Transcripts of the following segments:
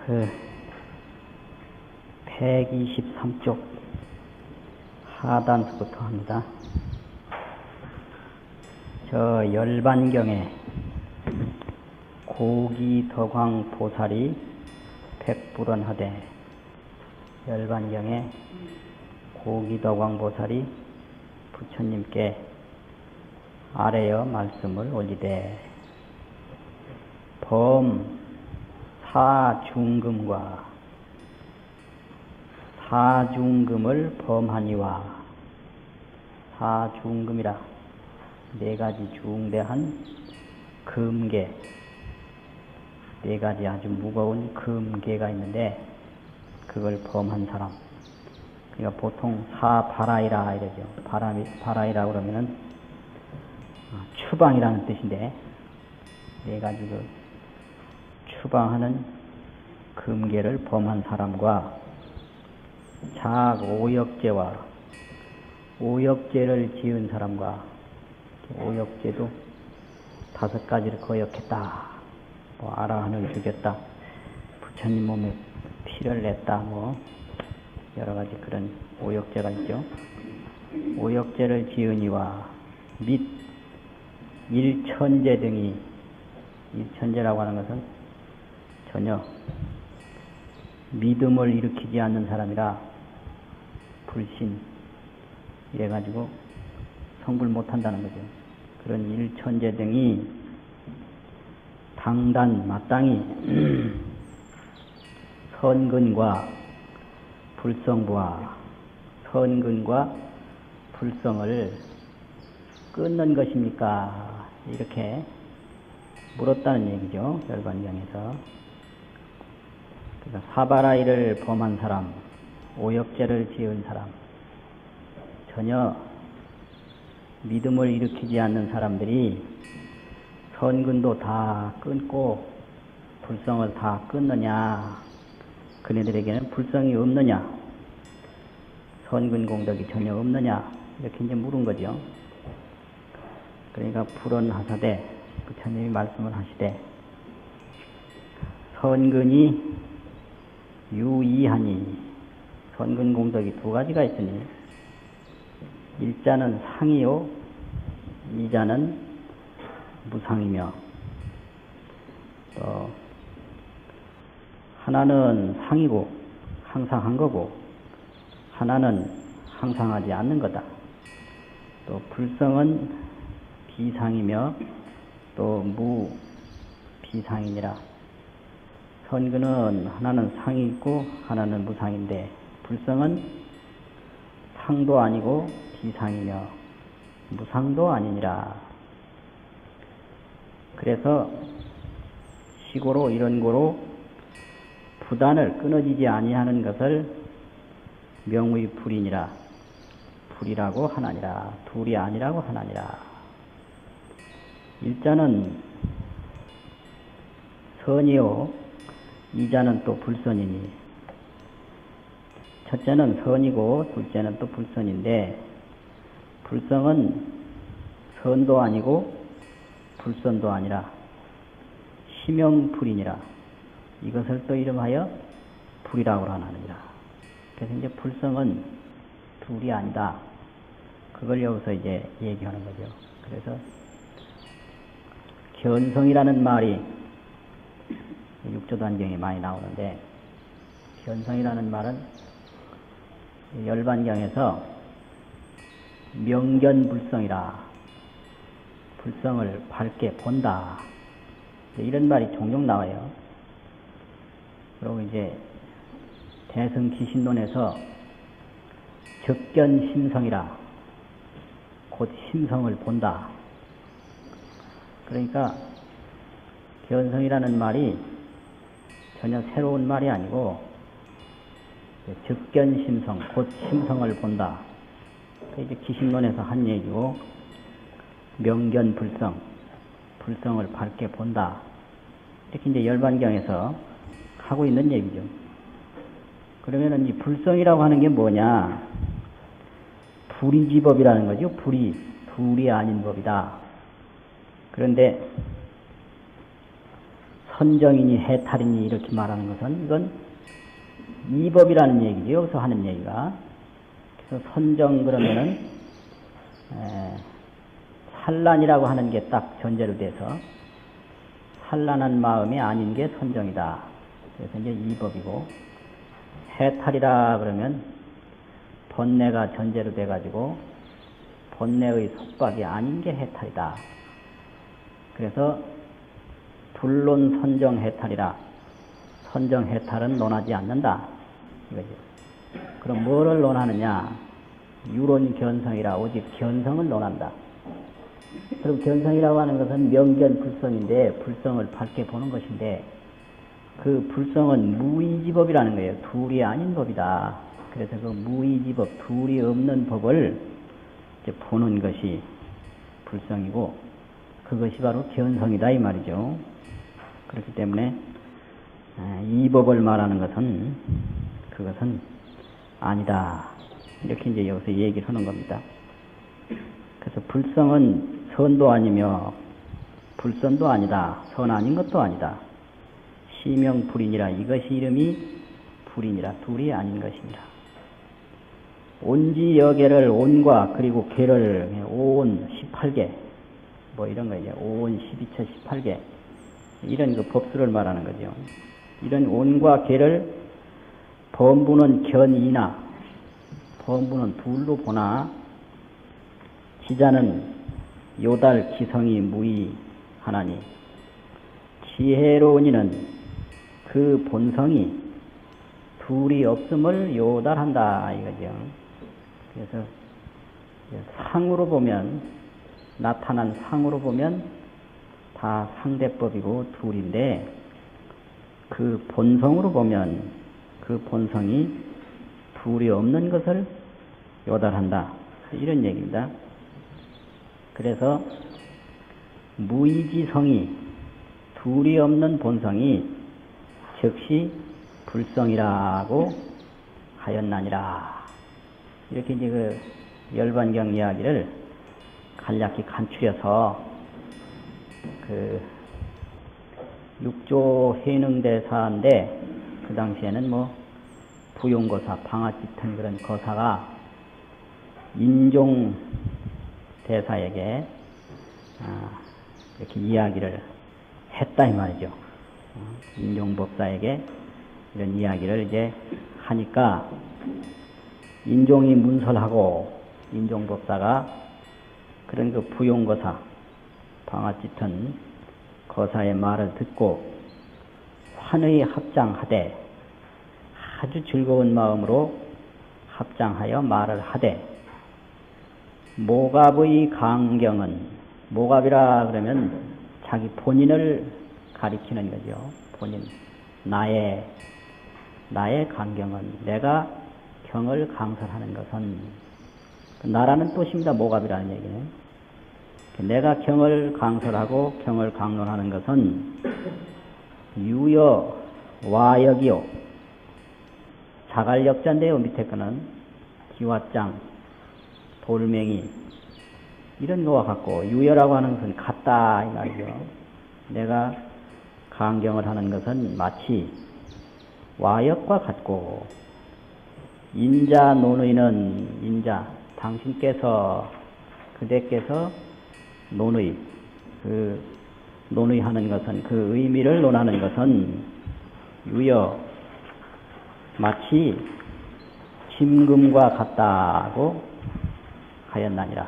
그 123쪽 하단서부터 합니다. 저 열반경에 고기덕왕 보살이 백불언하되, 열반경에 고기덕왕 보살이 부처님께 아래여 말씀을 올리되, 사중금과 사중금을 범하니와, 사중금이라 네 가지 중대한 금계, 네 가지 아주 무거운 금계가 있는데 그걸 범한 사람, 그러니까 보통 사바라이라 이러죠. 바라이라 그러면은 추방이라는 뜻인데, 네 가지 그 추방하는 금계를 범한 사람과 작오역죄와 오역죄를 지은 사람과, 오역죄도 5가지를 거역했다, 뭐 아라한을 죽였다, 부처님 몸에 피를 냈다, 뭐 여러가지 그런 오역죄가 있죠. 오역죄를 지으니와 및 일천제 등이, 일천제라고 하는 것은 전혀 믿음을 일으키지 않는 사람이라 불신 이래가지고 성불 못한다는 거죠. 그런 일천제 등이 당단 마땅히 선근과 불성부와 선근과 불성을 끊는 것입니까? 이렇게 물었다는 얘기죠. 열반경에서. 그러니까 사바라이를 범한 사람, 오역죄를 지은 사람, 전혀 믿음을 일으키지 않는 사람들이 선근도 다 끊고 불성을 다 끊느냐, 그네들에게는 불성이 없느냐, 선근 공덕이 전혀 없느냐, 이렇게 이제 물은 거죠. 그러니까 불언하사대, 부처님이 말씀을 하시되, 선근이 유이하니, 선근 공덕이 2가지가 있으니, 일자는 상이요, 이자는 무상이며, 또 하나는 상이고 항상 한 거고, 하나는 항상 하지 않는 거다. 또 불성은 비상이며 또 무비상이니라. 선근은 하나는 상이 있고 하나는 무상인데, 불성은 상도 아니고 비상이며 무상도 아니니라. 그래서 시고로 이런 고로 부단을 끊어지지 아니하는 것을 명의 불이니라. 불이라고 하나니라. 둘이 아니라고 하나니라. 일자는 선이요, 이자는 또 불선이니, 첫째는 선이고 둘째는 또 불선인데, 불성은 선도 아니고 불선도 아니라 심형불이니라. 이것을 또 이름하여 불이라고 하느니라. 그래서 이제 불성은 둘이 아니다, 그걸 여기서 이제 얘기하는 거죠. 그래서 견성이라는 말이 육조단경에 많이 나오는데, 견성이라는 말은 열반경에서 명견불성이라, 불성을 밝게 본다, 이런 말이 종종 나와요. 그리고 이제 대승기신론에서 적견심성이라, 곧 심성을 본다. 그러니까 견성이라는 말이 전혀 새로운 말이 아니고 적견심성, 곧 심성을 본다. 이제 기신론에서 한 얘기고, 명견불성, 불성을 밝게 본다, 이렇게 이제 열반경에서 하고 있는 얘기죠. 그러면은 이 불성이라고 하는 게 뭐냐? 불이지법이라는 거죠. 불이 둘이 아닌 법이다. 그런데 선정이니 해탈이니 이렇게 말하는 것은 이건 이법이라는 얘기죠. 여기서 하는 얘기가. 그래서 선정 그러면은 산란이라고 하는 게 딱 전제로 돼서 산란한 마음이 아닌 게 선정이다. 그래서 이제 이법이고, 해탈이라 그러면 번뇌가 전제로 돼가지고 번뇌의 속박이 아닌 게 해탈이다. 그래서 불론 선정 해탈이라. 선정 해탈은 논하지 않는다. 이거죠. 그럼 뭐를 논하느냐? 유론 견성이라. 오직 견성을 논한다. 그럼 견성이라고 하는 것은 명견 불성인데, 불성을 밝게 보는 것인데, 그 불성은 무의지법이라는 거예요. 둘이 아닌 법이다. 그래서 그 무의지법, 둘이 없는 법을 이제 보는 것이 불성이고, 그것이 바로 견성이다 이 말이죠. 그렇기 때문에 이 법을 말하는 것은 그것은 아니다. 이렇게 이제 여기서 얘기를 하는 겁니다. 그래서 불성은 선도 아니며 불선도 아니다. 선 아닌 것도 아니다. 시명불인이라. 이것이 이름이 불인이라. 둘이 아닌 것입니다. 온지 여계를 온과 그리고 계를 오온 18개 뭐 이런 거예요. 오온 12처 18개 이런 그 법수를 말하는 거죠. 이런 온과 계를 범부는 견이나 범부는 둘로 보나 지자는 요달 기성이 무의하나니 지혜로운 이는 그 본성이 둘이 없음을 요달한다 이거죠. 그래서 상으로 보면 나타난 상으로 보면 다 상대법이고 둘인데 그 본성으로 보면 그 본성이 둘이 없는 것을 요달한다 이런 얘기입니다. 그래서 무의지성이 둘이 없는 본성이 즉시 불성이라고 하였나니라. 이렇게 이제 그 열반경 이야기를 간략히 간추려서 그 육조 해능대사인데 그 당시에는 뭐 부용거사, 방아짓은 그런 거사가 인종 대사에게 이렇게 이야기를 했다 이 말이죠. 인종법사에게 이런 이야기를 이제 하니까 인종이 문설하고 인종법사가 그런 그 부용거사, 방아짓은 거사의 말을 듣고 환의 합장하되 아주 즐거운 마음으로 합장하여 말을 하되 모갑의 강경은 모갑이라 그러면 자기 본인을 가리키는 거죠. 본인 나의 강경은 내가 경을 강설하는 것은 나라는 뜻입니다. 모갑이라는 얘기는 내가 경을 강설하고 경을 강론하는 것은 유여 와역이요 자갈역자인데요. 밑에 거는 기와장 돌멩이 이런 거와 같고 유여라고 하는 것은 같다 이 말이죠. 내가 강경을 하는 것은 마치 와역과 같고 인자 논의는 인자 당신께서 그대께서 논의 그 논의하는 것은 그 의미를 논하는 것은 유여 마치 짐금과 같다고 하였나니라.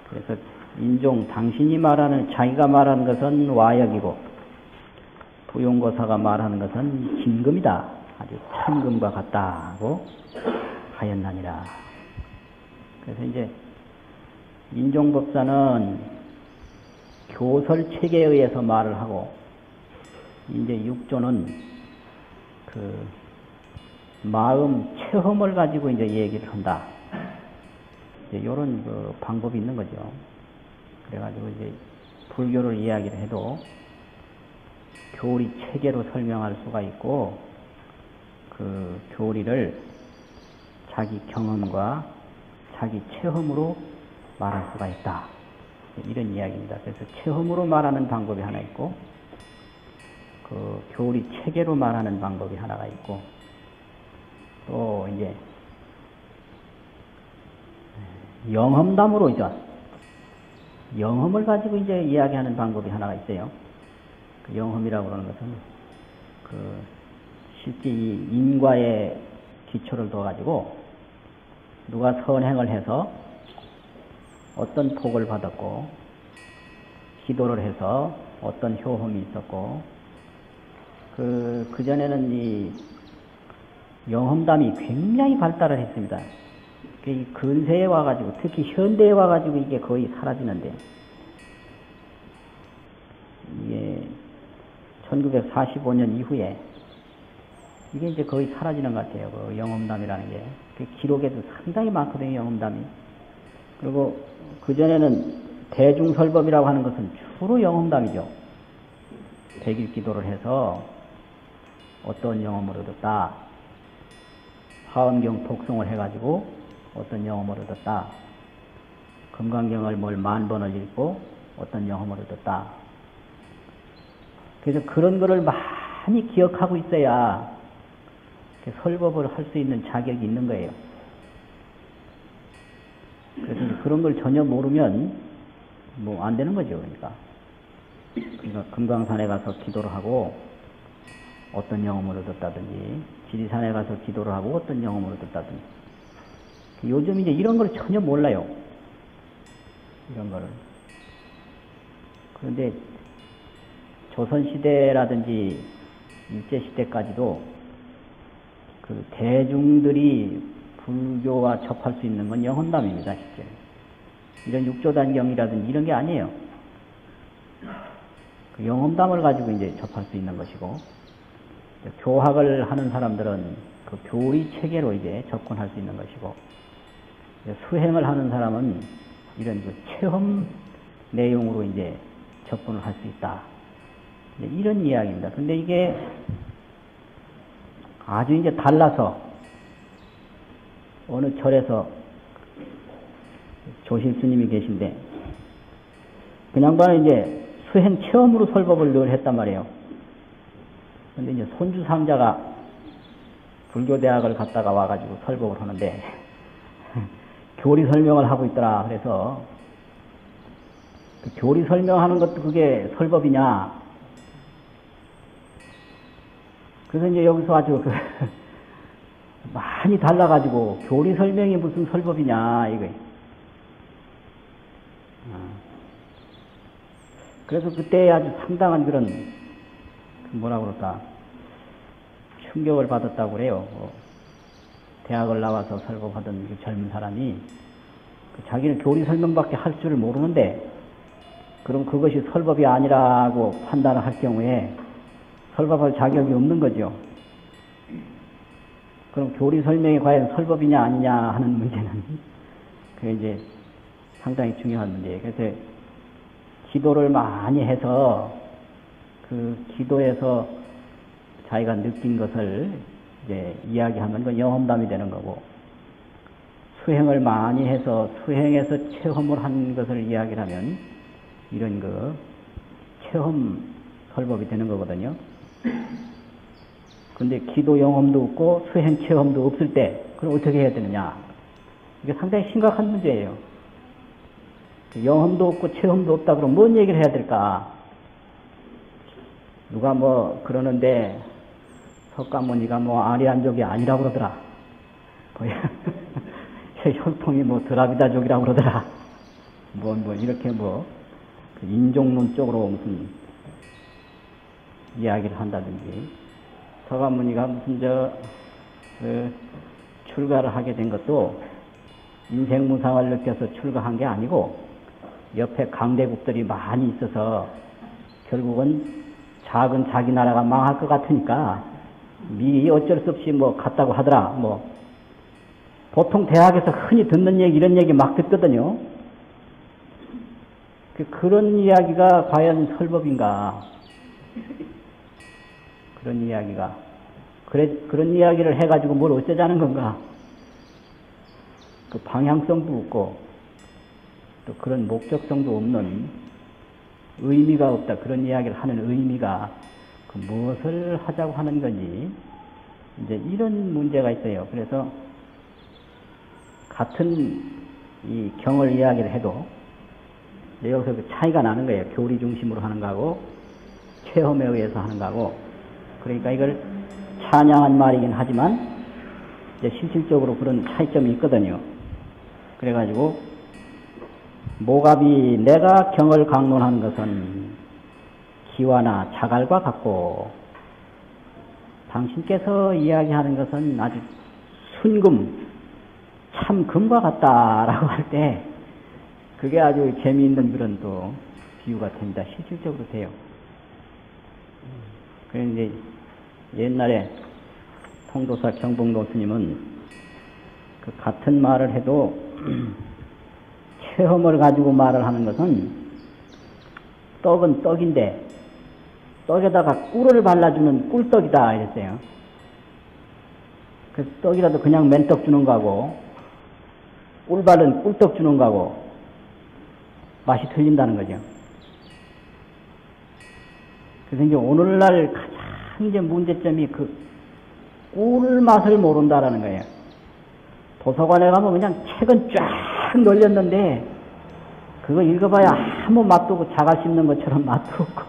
그래서 인종 당신이 말하는 자기가 말하는 것은 와역이고 부용거사가 말하는 것은 짐금이다. 아주 천금과 같다고 하였나니라. 그래서 이제 인종법사는 교설책에 의해서 말을 하고 이제 육조는 그 마음 체험을 가지고 이제 얘기를 한다. 이제 요런 그 방법이 있는 거죠. 그래가지고 이제 불교를 이야기를 해도 교리 체계로 설명할 수가 있고 그 교리를 자기 경험과 자기 체험으로 말할 수가 있다. 이런 이야기입니다. 그래서 체험으로 말하는 방법이 하나 있고 그 교리 체계로 말하는 방법이 하나가 있고, 또 이제 영험담으로 이제 영험을 가지고 이제 이야기하는 방법이 하나가 있어요. 그 영험이라고 하는 것은 그 실제 이 인과의 기초를 둬가지고 누가 선행을 해서 어떤 복을 받았고, 기도를 해서 어떤 효험이 있었고, 그전에는 이 영험담이 굉장히 발달을 했습니다. 이 근세에 와가지고, 특히 현대에 와가지고 이게 거의 사라지는데, 이게 1945년 이후에 이게 이제 거의 사라지는 것 같아요. 그 영험담이라는 게. 그 기록에도 상당히 많거든요, 영험담이. 그리고 그전에는 대중설법이라고 하는 것은 주로 영험담이죠. 백일 기도를 해서 어떤 영험을 얻었다. 화엄경 독송을 해가지고 어떤 영험을 얻었다. 금강경을 뭘 10,000번을 읽고 어떤 영험을 얻었다. 그래서 그런 거를 많이 기억하고 있어야 설법을 할 수 있는 자격이 있는 거예요. 그래서 그런 걸 전혀 모르면 뭐 안 되는 거죠. 그러니까 금강산에 가서 기도를 하고 어떤 영험을 얻었다든지, 지리산에 가서 기도를 하고 어떤 영험을 얻었다든지. 요즘 이제 이런 걸 전혀 몰라요. 이런 거를. 그런데 조선시대라든지 일제시대까지도 그 대중들이 불교와 접할 수 있는 건 영험담입니다, 실제. 이런 육조단경이라든지 이런 게 아니에요. 그 영험담을 가지고 이제 접할 수 있는 것이고, 교학을 하는 사람들은 그 교리 체계로 이제 접근할 수 있는 것이고, 수행을 하는 사람은 이런 그 체험 내용으로 이제 접근을 할 수 있다. 이런 이야기입니다. 근데 이게 아주 이제 달라서 어느 절에서 조실스님이 계신데, 그 양반은 이제 수행 체험으로 설법을 늘 했단 말이에요. 근데 이제 손주 상자가 불교대학을 갔다가 와가지고 설법을 하는데, 교리 설명을 하고 있더라. 그래서, 그 교리 설명하는 것도 그게 설법이냐? 그래서 이제 여기서 아주 많이 달라가지고, 교리 설명이 무슨 설법이냐, 이거예요. 그래서 그때 아주 상당한 그런, 뭐라 그럴까, 충격을 받았다고 그래요. 대학을 나와서 설법하던 그 젊은 사람이, 자기는 교리 설명밖에 할 줄을 모르는데, 그럼 그것이 설법이 아니라고 판단을 할 경우에 설법할 자격이 없는 거죠. 그럼 교리 설명이 과연 설법이냐 아니냐 하는 문제는 그게 이제 상당히 중요한 문제예요. 그래서 기도를 많이 해서 그 기도에서 자기가 느낀 것을 이제 이야기하면 그 영험담이 되는 거고, 수행을 많이 해서 수행에서 체험을 한 것을 이야기를 하면 이런 그 체험 설법이 되는 거거든요. 근데 기도 영험도 없고 수행 체험도 없을 때 그럼 어떻게 해야 되느냐? 이게 상당히 심각한 문제예요. 영험도 없고 체험도 없다 그러면 뭔 얘기를 해야 될까? 누가 뭐 그러는데 석가모니가 뭐 아리안족이 아니라고 그러더라. 혈통이 뭐 드라비다족이라고 그러더라. 뭐 이렇게 뭐 인종론 쪽으로 무슨 이야기를 한다든지, 석가모니가 무슨 출가를 하게 된 것도 인생 무상을 느껴서 출가한 게 아니고 옆에 강대국들이 많이 있어서 결국은 작은 자기 나라가 망할 것 같으니까 미리 어쩔 수 없이 뭐 갔다고 하더라. 뭐 보통 대학에서 흔히 듣는 얘기, 이런 얘기 막 듣거든요. 그런 이야기가 과연 설법인가? 그런 이야기가. 그런 이야기를 해가지고 뭘 어쩌자는 건가? 그 방향성도 없고, 또 그런 목적성도 없는, 의미가 없다. 그런 이야기를 하는 의미가 그 무엇을 하자고 하는 건지 이제 이런 문제가 있어요. 그래서 같은 이 경을 이야기를 해도 여기서 그 차이가 나는 거예요. 교리 중심으로 하는 거하고 체험에 의해서 하는 거하고. 그러니까 이걸 찬양한 말이긴 하지만 이제 실질적으로 그런 차이점이 있거든요. 그래가지고 모갑이 내가 경을 강론하는 것은 기와나 자갈과 같고 당신께서 이야기하는 것은 아주 순금, 참금과 같다라고 할 때 그게 아주 재미있는 그런 또 비유가 됩니다. 실질적으로 돼요. 그래서 이제 옛날에 통도사 경복로 스님은 그 같은 말을 해도 체험을 가지고 말을 하는 것은 떡은 떡인데 떡에다가 꿀을 발라주는 꿀떡이다 이랬어요. 그 떡이라도 그냥 맨떡 주는 거하고 꿀 바른 꿀떡 주는 거하고 맛이 틀린다는 거죠. 그래서 이제 오늘날 가장 이제 문제점이 그 꿀 맛을 모른다라는 거예요. 도서관에 가면 그냥 책은 쫙 널렸는데 그거 읽어봐야 아무 맛도 없고 자갈 씹는 것처럼 맛도 없고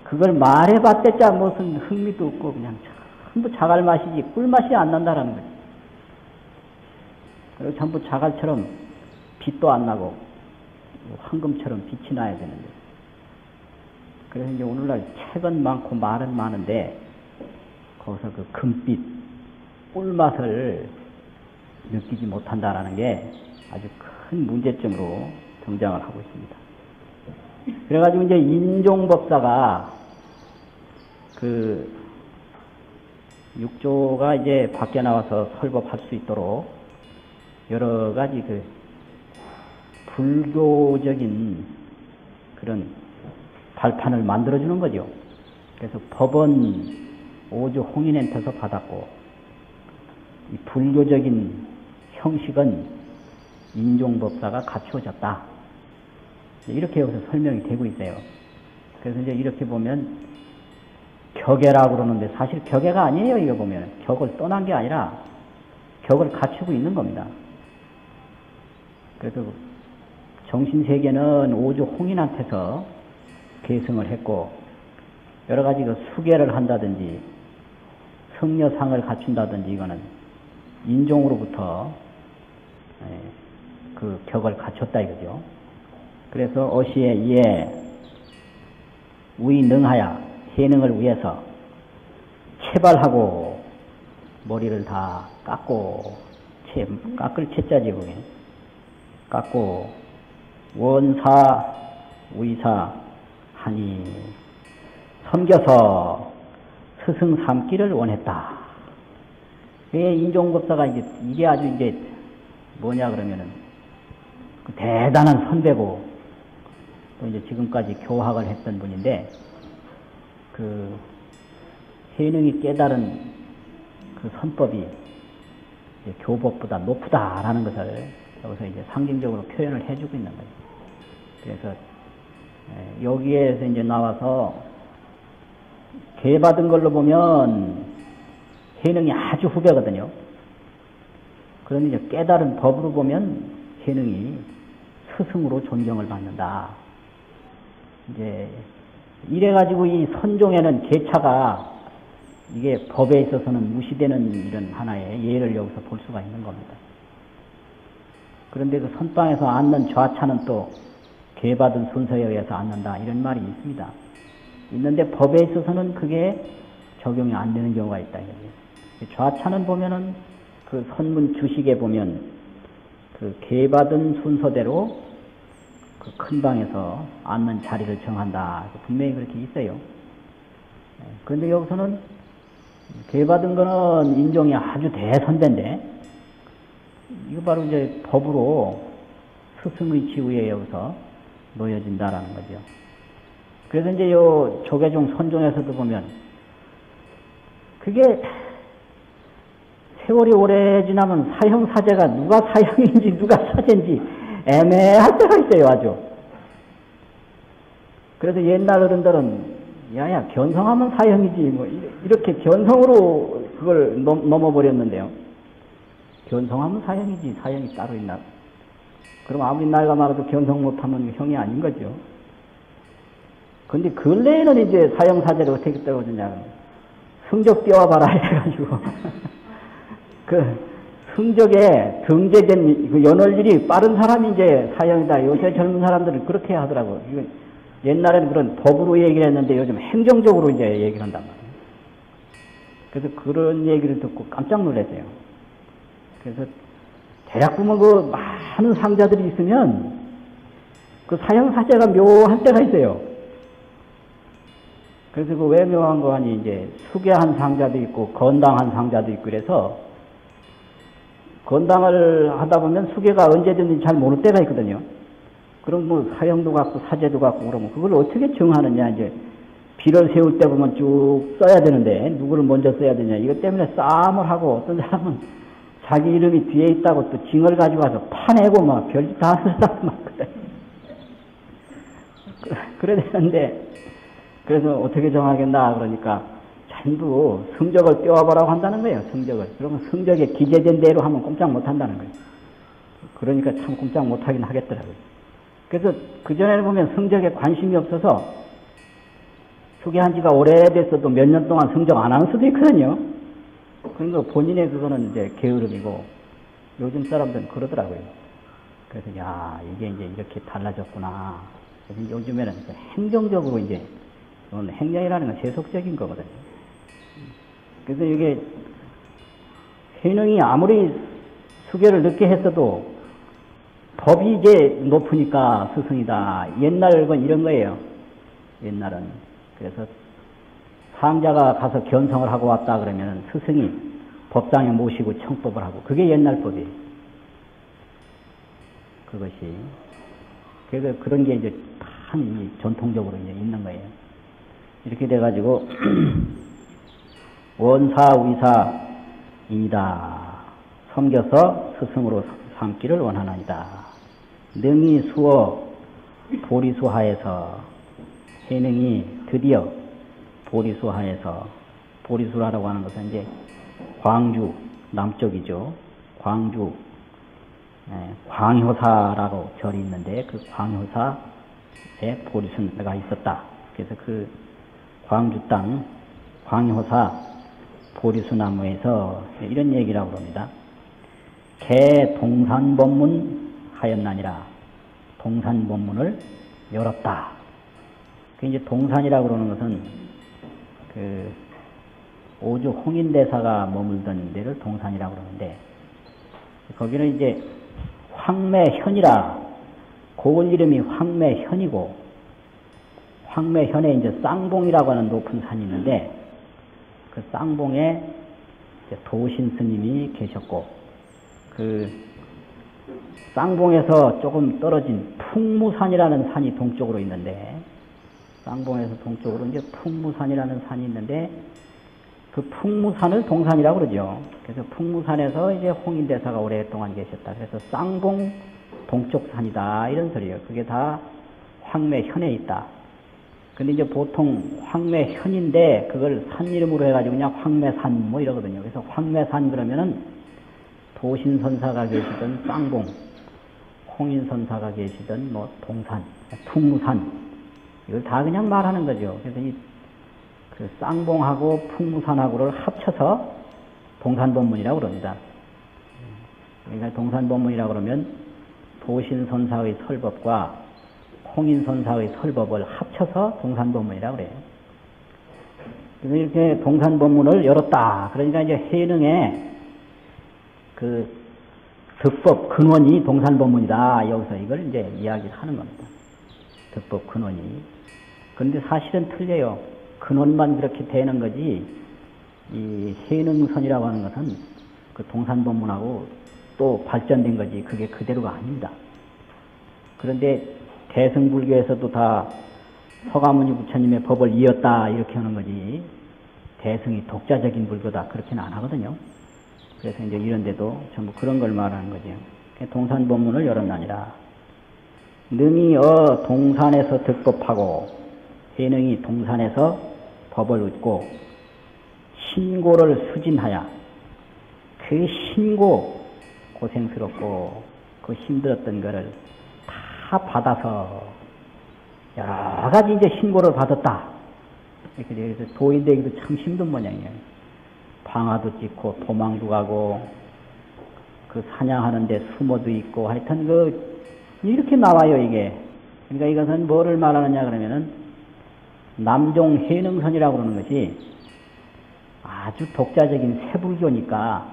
그걸 말해봤대자 무슨 흥미도 없고 그냥 전부 자갈 맛이지 꿀 맛이 안 난다라는 거지. 그리고 전부 자갈처럼 빛도 안 나고 황금처럼 빛이 나야 되는데 그래서 이제 오늘날 책은 많고 말은 많은데 거기서 그 금빛 꿀맛을 느끼지 못한다라는 게 아주 큰 문제점으로 등장을 하고 있습니다. 그래가지고 이제 인종법사가 그 육조가 이제 밖에 나와서 설법할 수 있도록 여러 가지 그 불교적인 그런 발판을 만들어주는 거죠. 그래서 법은 오주 홍인한테서 받았고 이 불교적인 형식은 인종법사가 갖추어졌다. 이렇게 여기서 설명이 되고 있어요. 그래서 이제 이렇게 보면 격애라고 그러는데 사실 격애가 아니에요. 이거 보면 격을 떠난 게 아니라 격을 갖추고 있는 겁니다. 그래서 정신세계는 오주 홍인한테서 계승을 했고 여러 가지 그 수계를 한다든지 성녀상을 갖춘다든지 이거는 인종으로부터 그 격을 갖췄다 이거죠. 그래서 어시에 이에 위능하야 해능을 위해서 체발하고 머리를 다 깎고 깎을 채자지 그게 깎고 원사 위사 하니 섬겨서 스승 삼기를 원했다. 왜 인종법사가 이게 아주 이제 뭐냐 그러면은 그 대단한 선배고 또 이제 지금까지 교학을 했던 분인데 그 해능이 깨달은 그 선법이 이제 교법보다 높다라는 것을 여기서 이제 상징적으로 표현을 해주고 있는 거예요. 그래서 여기에서 이제 나와서 계받은 걸로 보면 해능이 아주 후배거든요. 그런데 이제 깨달은 법으로 보면 해능이 스승으로 존경을 받는다. 이제 이래가지고 이 선종에는 계차가 이게 법에 있어서는 무시되는 이런 하나의 예를 여기서 볼 수가 있는 겁니다. 그런데 그 선방에서 앉는 좌차는 또 계받은 순서에 의해서 앉는다 이런 말이 있습니다. 있는데 법에 있어서는 그게 적용이 안 되는 경우가 있다. 좌차는 보면은 그 선문 주식에 보면 그 계받은 순서대로 그 큰 방에서 앉는 자리를 정한다. 분명히 그렇게 있어요. 그런데 여기서는 계받은 거는 인종이 아주 대선배인데 이거 바로 이제 법으로 스승의 지위에 여기서 놓여진다라는 거죠. 그래서 이제 요 조계종 선종에서도 보면 그게 세월이 오래 지나면 사형사제가 누가 사형인지 누가 사제인지 애매할 때가 있어요, 아주. 그래서 옛날 어른들은 야야, 견성하면 사형이지. 뭐, 이렇게 견성으로 그걸 넘어버렸는데요. 견성하면 사형이지. 사형이 따로 있나. 그럼 아무리 나이가 많아도 견성 못하면 형이 아닌 거죠. 근데 근래에는 이제 사형사제를 어떻게 떨어지냐. 성적 띄워봐라 해가지고. 그, 성적에 등재된 그 연월일이 빠른 사람이 이제 사형이다. 요새 젊은 사람들은 그렇게 하더라고요. 옛날에는 그런 법으로 얘기를 했는데 요즘 행정적으로 이제 얘기를 한단 말이에요. 그래서 그런 얘기를 듣고 깜짝 놀랐어요. 그래서 대략 보면 그 많은 상자들이 있으면 그 사형사제가 묘할 때가 있어요. 그래서 그 왜 묘한 거 하니 이제 수계한 상자도 있고 건당한 상자도 있고 그래서 건당을 하다 보면 수계가 언제든지 잘 모를 때가 있거든요. 그럼 뭐 사형도 갖고 사제도 갖고 그러면 그걸 어떻게 정하느냐. 이제 비를 세울 때 보면 쭉 써야 되는데 누구를 먼저 써야 되냐. 이것 때문에 싸움을 하고 어떤 사람은 자기 이름이 뒤에 있다고 또 징을 가지고 와서 파내고 막 별짓 다 하는 사람 많거든. 그래야 되는데 그래서 어떻게 정하겠나 그러니까 전부 성적을 떼어보라고 한다는 거예요. 성적을. 그러면 성적에 기재된 대로 하면 꼼짝 못 한다는 거예요. 그러니까 참 꼼짝 못 하긴 하겠더라고요. 그래서 그전에는 보면 성적에 관심이 없어서 소개한 지가 오래됐어도 몇 년 동안 성적 안 하는 수도 있거든요. 그러니까 본인의 그거는 이제 게으름이고 요즘 사람들은 그러더라고요. 그래서 야, 이게 이제 이렇게 달라졌구나. 그래서 요즘에는 행정적으로 이제 행정이라는 건 세속적인 거거든요. 그래서 이게 해능이 아무리 수계를 늦게 했어도 법이 이제 높으니까 스승이다. 옛날 건 이런 거예요. 옛날은. 그래서 상자가 가서 견성을 하고 왔다 그러면 스승이 법당에 모시고 청법을 하고 그게 옛날 법이에요. 그것이. 그래서 그런 게 이제 참 전통적으로 이제 있는 거예요. 이렇게 돼가지고 원사 위사이다. 섬겨서 스승으로 삼기를 원하나이다. 능히 수어 보리수하에서 해능이 드디어 보리수하에서 보리수라고 하는 것은 이제 광주 남쪽이죠. 광주 광효사라고 절이 있는데 그 광효사에 보리수가 있었다. 그래서 그 광주 땅 광효사 보리수나무에서 이런 얘기라고 합니다. 개 동산법문 하였나니라. 동산법문을 열었다. 그 이제 동산이라고 그러는 것은 그 오주 홍인대사가 머물던 데를 동산이라고 그러는데 거기는 이제 황매현이라 고을 이름이 황매현이고 황매현에 이제 쌍봉이라고 하는 높은 산이 있는데 그 쌍봉에 도신 스님이 계셨고 그 쌍봉에서 조금 떨어진 풍무산이라는 산이 동쪽으로 있는데 쌍봉에서 동쪽으로 이제 풍무산이라는 산이 있는데 그 풍무산을 동산이라고 그러죠. 그래서 풍무산에서 이제 홍인대사가 오랫동안 계셨다. 그래서 쌍봉 동쪽 산이다 이런 소리예요. 그게 다 황매현에 있다. 근데 이제 보통 황매현인데 그걸 산 이름으로 해가지고 그냥 황매산 뭐 이러거든요. 그래서 황매산 그러면은 도신선사가 계시던 쌍봉, 홍인선사가 계시던 뭐 동산, 풍무산 이걸 다 그냥 말하는 거죠. 그래서 그 쌍봉하고 풍무산하고를 합쳐서 동산법문이라고 그럽니다. 그러니까 동산법문이라고 그러면 도신선사의 설법과 홍인선사의 설법을 합쳐서 동산법문이라고 그래요. 그래서 이렇게 동산법문을 열었다. 그러니까 이제 해능에 그 득법 근원이 동산법문이다. 여기서 이걸 이제 이야기를 하는 겁니다. 득법 근원이. 그런데 사실은 틀려요. 근원만 그렇게 되는 거지 이 해능선이라고 하는 것은 그 동산법문하고 또 발전된 거지 그게 그대로가 아닙니다. 그런데 대승불교에서도 다 서가모니 부처님의 법을 이었다 이렇게 하는 거지 대승이 독자적인 불교다 그렇게는 안 하거든요. 그래서 이제 이런 데도 전부 그런 걸 말하는 거죠. 동산법문을 열었나니라. 능히 동산에서 득법하고 해능이 동산에서 법을 얻고 신고를 수진하여 그 신고 고생스럽고 그 힘들었던 거를 다 받아서 여러 가지 이제 신고를 받았다. 이렇게 돼서 도인 되기도 참 힘든 모양이에요. 방아도 찍고 도망도 가고 그 사냥하는데 숨어도 있고 하여튼 이렇게 나와요 이게. 그러니까 이것은 뭐를 말하느냐 그러면은 남종 해능선이라고 그러는 것이 아주 독자적인 세불교니까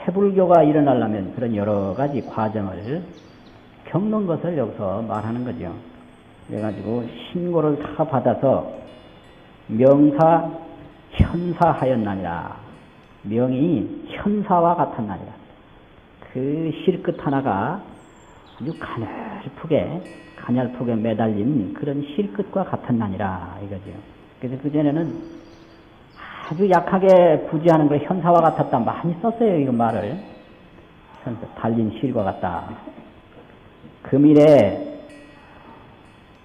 세불교가 일어나려면 그런 여러 가지 과정을 겪는 것을 여기서 말하는 거죠. 그래가지고 신고를 다 받아서 명사 현사하였나니라. 명이 현사와 같았나니라. 그 실끝 하나가 아주 가냘프게 매달린 그런 실끝과 같았나니라 이거죠. 그래서 그전에는 아주 약하게 부지하는 걸 현사와 같았다 많이 썼어요. 이거 말을. 달린 실과 같다. 금일에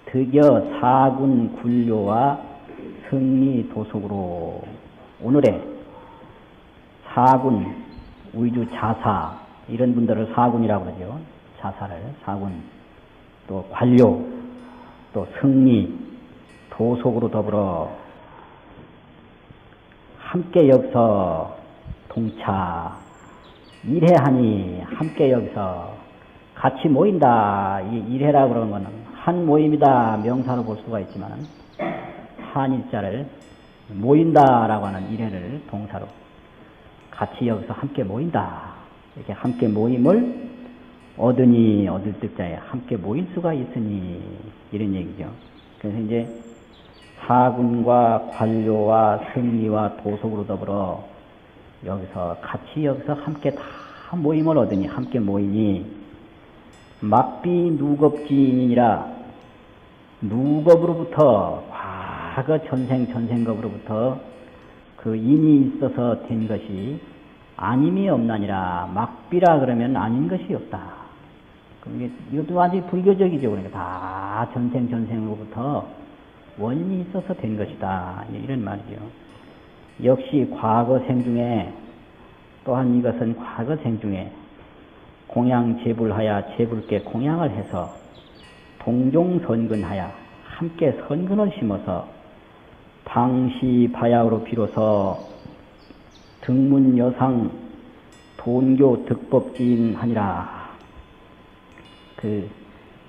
득여 사군 굴료와 승리 도속으로 오늘의 사군, 위주 자사 이런 분들을 사군이라고 그러죠. 자사를 사군, 또 관료, 또 승리, 도속으로 더불어 함께 여기서 동차 일해하니 함께 여기서 같이 모인다. 이 일해라고 그러는 것은 한 모임이다 명사로 볼 수가 있지만 한일자를 모인다라고 하는 일해를 동사로 같이 여기서 함께 모인다. 이렇게 함께 모임을 얻으니 얻을 뜻자에 함께 모일 수가 있으니 이런 얘기죠. 그래서 이제 사군과 관료와 승리와 도속으로 더불어 여기서 같이 여기서 함께 다 모임을 얻으니 함께 모이니 막비 누겁지인이라 누겁으로부터 과거 전생겁으로부터 그 인이 있어서 된 것이 아님이 없나니라. 막비라 그러면 아닌 것이 없다. 이것도 완전히 불교적이죠. 그러니까 다 전생으로부터 원인이 있어서 된 것이다. 이런 말이죠. 역시 과거생 중에 또한 이것은 과거생 중에 공양 제불하여 제불께 공양을 해서 동종선근하여 함께 선근을 심어서 방시 바야흐로 비로소 등문여상 돈교 득법지인 하니라. 그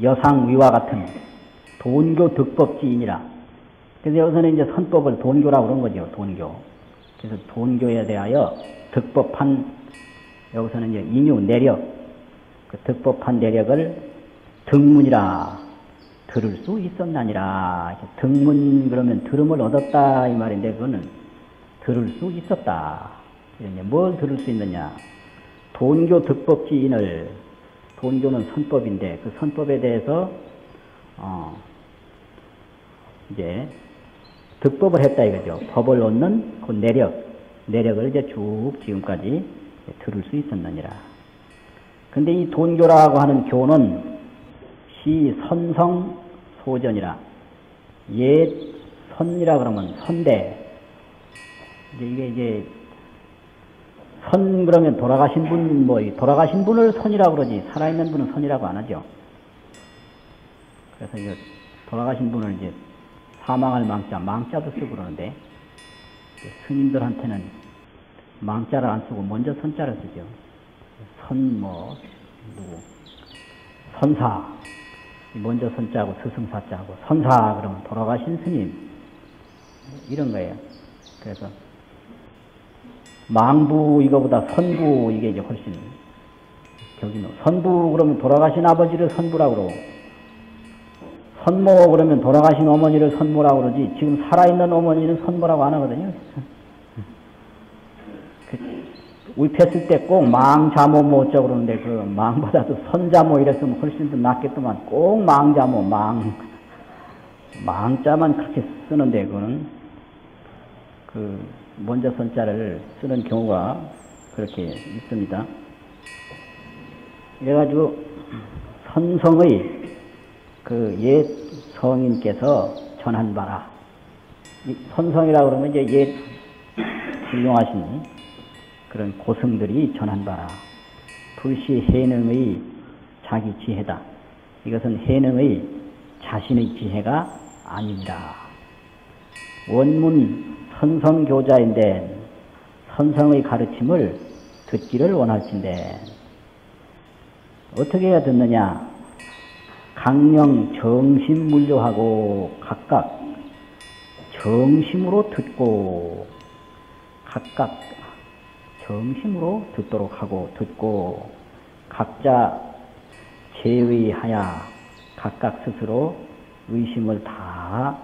여상 위와 같은 돈교 득법지인이라. 그래서 여기서는 이제 선법을 돈교라고 그런 거죠. 돈교. 그래서 돈교에 대하여 득법한 여기서는 이제 인유 내력, 그 득법한 내력을 등문이라 들을 수 있었나니라. 등문 그러면 들음을 얻었다 이 말인데 그거는 들을 수 있었다. 뭘 들을 수 있느냐? 돈교 득법지인을 돈교는 선법인데 그 선법에 대해서 이제 득법을 했다 이거죠. 법을 얻는 그 내력을 이제 쭉 지금까지 들을 수 있었느니라. 근데 이 돈교라고 하는 교는 시 선성 소전이라. 옛 선이라 그러면 선대. 이게 이제 선 그러면 돌아가신 분 돌아가신 분을 선이라고 그러지 살아있는 분은 선이라고 안 하죠. 그래서 이제 돌아가신 분을 이제 사망할 망자도 쓰고 그러는데 스님들한테는 망자를 안 쓰고 먼저 선자를 쓰죠. 선사 먼저 선자하고 스승사자하고 선사 그러면 돌아가신 스님 이런 거예요. 그래서 망부 이거보다 선부 이게 이제 훨씬 격이 선부 그러면 돌아가신 아버지를 선부라고 그러고 선모 그러면 돌아가신 어머니를 선모라고 그러지 지금 살아있는 어머니는 선모라고 안 하거든요. 우입했을 때 꼭 망자모 뭐 어쩌고 그러는데 그 망보다도 선자모 이랬으면 훨씬 더 낫겠더만 꼭 망자모 망자만 그렇게 쓰는데 그거는 그 먼저 선자를 쓰는 경우가 그렇게 있습니다. 그래가지고 선성의 그 옛 성인께서 전한 바라. 이 선성이라고 그러면 이제 옛 훌륭하신 그런 고승들이 전한 바라. 불시 해능의 자기 지혜다. 이것은 해능의 자신의 지혜가 아닙니다. 원문 선성교자인데 선성의 가르침을 듣기를 원할진데 어떻게 해야 듣느냐? 강령 정신 물료하고 각각 정심으로 듣고 각각 정심으로 듣도록 하고 듣고 각자 제의하여 각각 스스로 의심을 다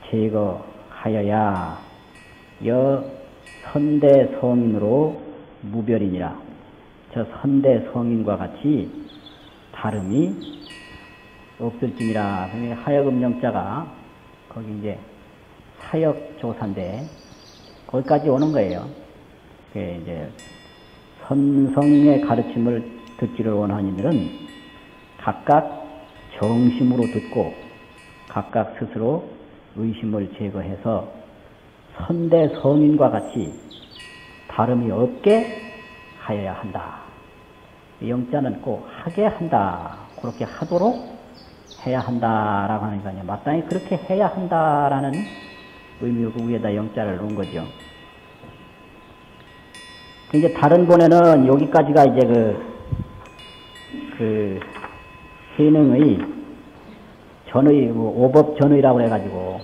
제거하여야 여 선대 성인으로 무별이니라. 저 선대 성인과 같이 다름이 없을지니라. 하여금 영자가 거기 이제 사역조사인데 거기까지 오는 거예요. 이제 선성의 가르침을 듣기를 원하는 이들은 각각 정심으로 듣고 각각 스스로 의심을 제거해서 선대 성인과 같이 다름이 없게 하여야 한다. 영자는 꼭 하게 한다. 그렇게 하도록 해야 한다라고 하니까 마땅히 그렇게 해야 한다라는 의미로 그 위에다 영자를 놓은 거죠. 이제 다른 본에는 여기까지가 이제 그 해능의 전의, 오법 전의라고 해가지고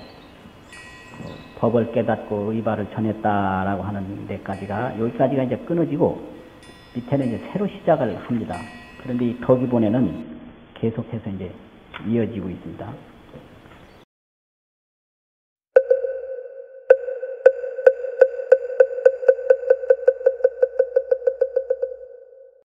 법을 깨닫고 의발을 전했다라고 하는 데까지가 여기까지가 이제 끊어지고 밑에는 이제 새로 시작을 합니다. 그런데 이 덕이본에는 계속해서 이제 이어지고 있습니다.